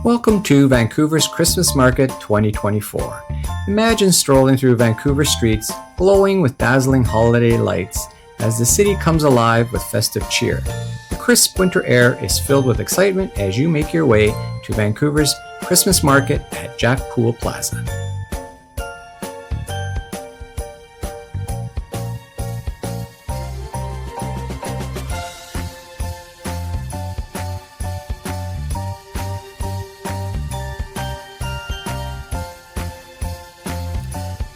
Welcome to Vancouver's Christmas Market 2024. Imagine strolling through Vancouver streets, glowing with dazzling holiday lights as the city comes alive with festive cheer. The crisp winter air is filled with excitement as you make your way to Vancouver's Christmas Market at Jack Pool Plaza.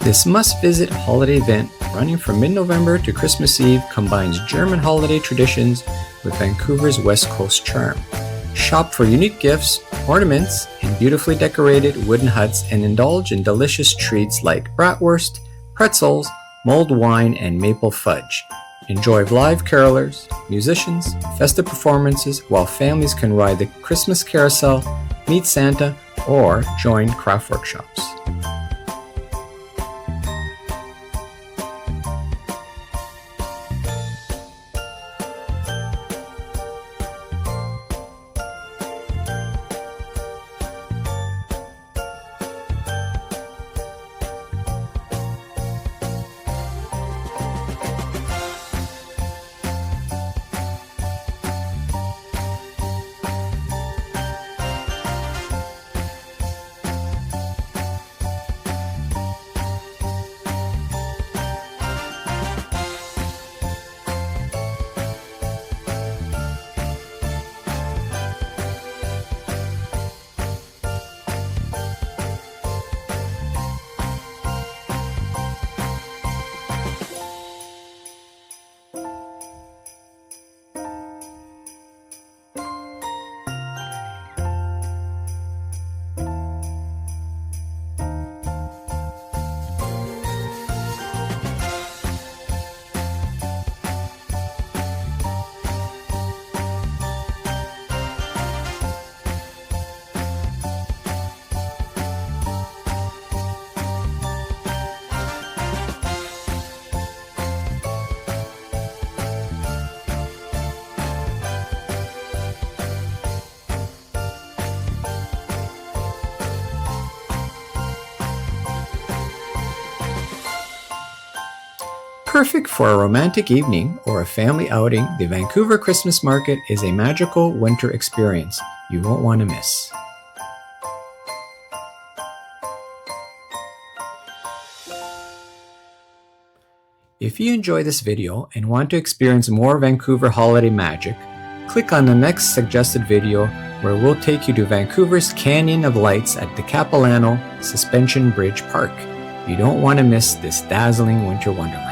This must-visit holiday event, running from mid-November to Christmas Eve, combines German holiday traditions with Vancouver's West Coast charm. Shop for unique gifts, ornaments, and beautifully decorated wooden huts, and indulge in delicious treats like bratwurst, pretzels, mulled wine, and maple fudge. Enjoy live carolers, musicians, festive performances, while families can ride the Christmas carousel, meet Santa, or join craft workshops. Perfect for a romantic evening or a family outing, the Vancouver Christmas Market is a magical winter experience you won't want to miss. If you enjoy this video and want to experience more Vancouver holiday magic, click on the next suggested video where we'll take you to Vancouver's Canyon of Lights at the Capilano Suspension Bridge Park. You don't want to miss this dazzling winter wonderland.